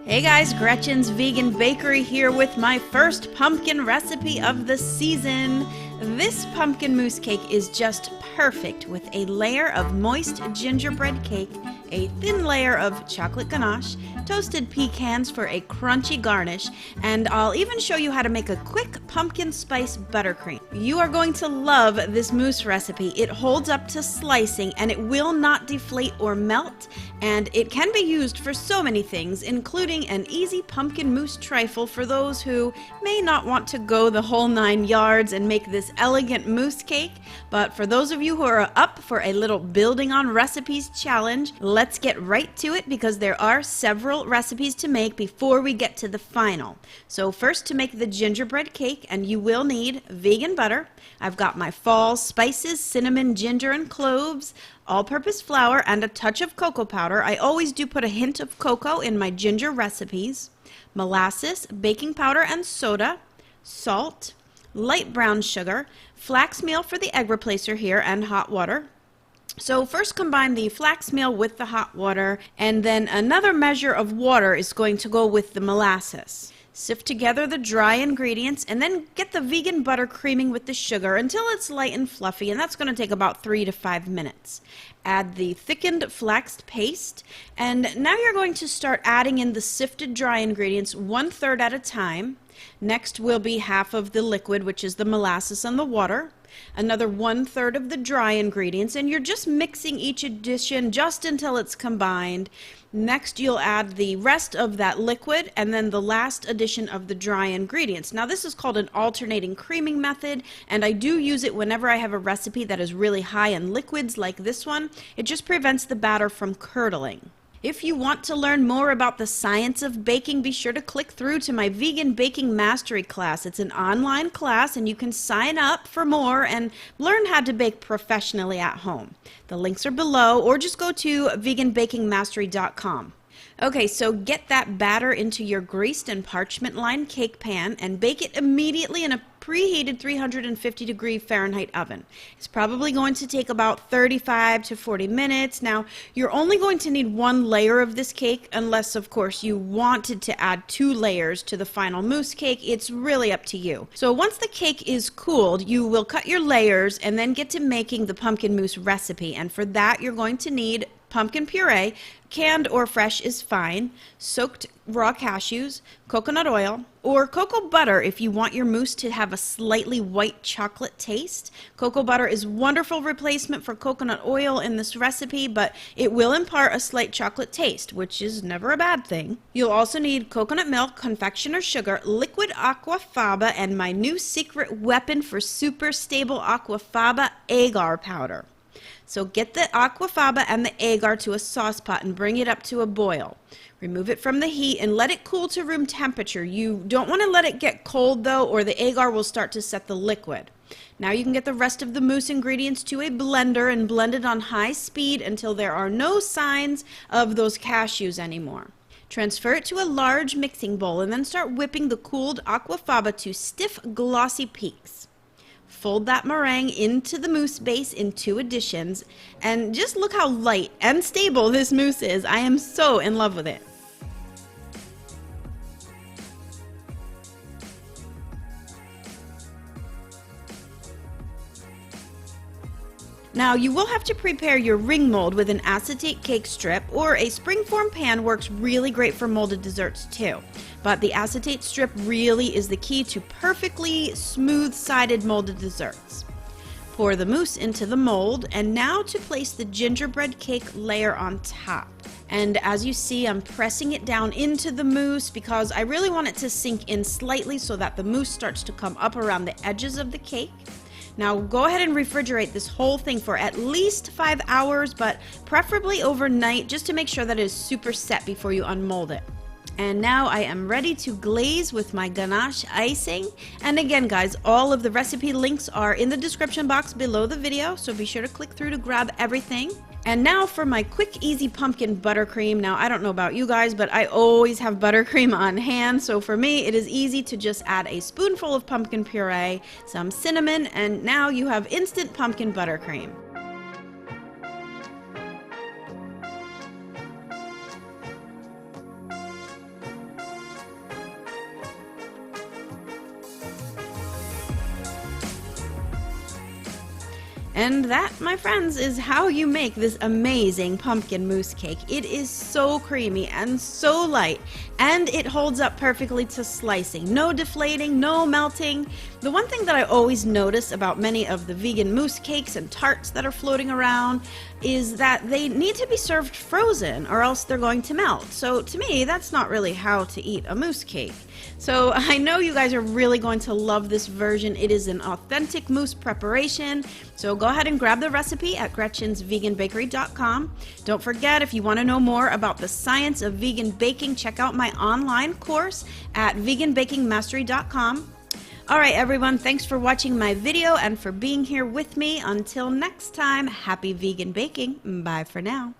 Hey guys, Gretchen's Vegan Bakery here with my first pumpkin recipe of the season. This pumpkin mousse cake is just perfect with a layer of moist gingerbread cake, a thin layer of chocolate ganache, toasted pecans for a crunchy garnish, and I'll even show you how to make a quick pumpkin spice buttercream. You are going to love this mousse recipe. It holds up to slicing and it will not deflate or melt, and it can be used for so many things, including an easy pumpkin mousse trifle for those who may not want to go the whole 9 yards and make this elegant mousse cake. But for those of you who are up for a little building on recipes challenge, let's get right to it because there are several recipes to make before we get to the final. So first, to make the gingerbread cake, and you will need vegan butter. I've got my fall spices, cinnamon, ginger, and cloves, all-purpose flour, and a touch of cocoa powder. I always do put a hint of cocoa in my ginger recipes. Molasses, baking powder and soda, salt, light brown sugar, flax meal for the egg replacer here, and hot water. So first combine the flax meal with the hot water, and then another measure of water is going to go with the molasses. Sift together the dry ingredients and then get the vegan butter creaming with the sugar until it's light and fluffy, and that's going to take about 3 to 5 minutes. Add the thickened flax paste, and now you're going to start adding in the sifted dry ingredients 1/3 at a time. Next will be half of the liquid, which is the molasses and the water. Another 1/3 of the dry ingredients, and you're just mixing each addition just until it's combined. Next, you'll add the rest of that liquid and then the last addition of the dry ingredients. Now, this is called an alternating creaming method, and I do use it whenever I have a recipe that is really high in liquids like this one. It just prevents the batter from curdling. If you want to learn more about the science of baking, be sure to click through to my Vegan Baking Mastery class. It's an online class and you can sign up for more and learn how to bake professionally at home. The links are below, or just go to veganbakingmastery.com. Okay, so get that batter into your greased and parchment lined cake pan and bake it immediately in a preheated 350-degree Fahrenheit oven. It's probably going to take about 35 to 40 minutes. Now, you're only going to need 1 layer of this cake unless, of course, you wanted to add 2 layers to the final mousse cake. It's really up to you. So once the cake is cooled, you will cut your layers and then get to making the pumpkin mousse recipe. And for that, you're going to need pumpkin puree, canned or fresh is fine, soaked raw cashews, coconut oil, or cocoa butter if you want your mousse to have a slightly white chocolate taste. Cocoa butter is a wonderful replacement for coconut oil in this recipe, but it will impart a slight chocolate taste, which is never a bad thing. You'll also need coconut milk, confectioner's sugar, liquid aquafaba, and my new secret weapon for super stable aquafaba, agar powder. So get the aquafaba and the agar to a saucepot and bring it up to a boil. Remove it from the heat and let it cool to room temperature. You don't want to let it get cold though, or the agar will start to set the liquid. Now you can get the rest of the mousse ingredients to a blender and blend it on high speed until there are no signs of those cashews anymore. Transfer it to a large mixing bowl and then start whipping the cooled aquafaba to stiff, glossy peaks. Fold that meringue into the mousse base in 2 additions, and just look how light and stable this mousse is. I am so in love with it. Now, you will have to prepare your ring mold with an acetate cake strip, or a springform pan works really great for molded desserts too. But the acetate strip really is the key to perfectly smooth-sided molded desserts. Pour the mousse into the mold, and now to place the gingerbread cake layer on top. And as you see, I'm pressing it down into the mousse because I really want it to sink in slightly so that the mousse starts to come up around the edges of the cake. Now go ahead and refrigerate this whole thing for at least 5 hours, but preferably overnight, just to make sure that it is super set before you unmold it. And now I am ready to glaze with my ganache icing. And again, guys, all of the recipe links are in the description box below the video, so be sure to click through to grab everything. And now for my quick, easy pumpkin buttercream. Now, I don't know about you guys, but I always have buttercream on hand. So for me, it is easy to just add a spoonful of pumpkin puree, some cinnamon, and now you have instant pumpkin buttercream. And that, my friends, is how you make this amazing pumpkin mousse cake. It is so creamy and so light, and it holds up perfectly to slicing. No deflating, no melting. The one thing that I always notice about many of the vegan mousse cakes and tarts that are floating around is that they need to be served frozen or else they're going to melt. So to me, that's not really how to eat a mousse cake. So I know you guys are really going to love this version. It is an authentic mousse preparation. So go ahead and grab the recipe at gretchensveganbakery.com. Don't forget, if you want to know more about the science of vegan baking, check out my online course at veganbakingmastery.com. All right, everyone, thanks for watching my video and for being here with me. Until next time, happy vegan baking. Bye for now.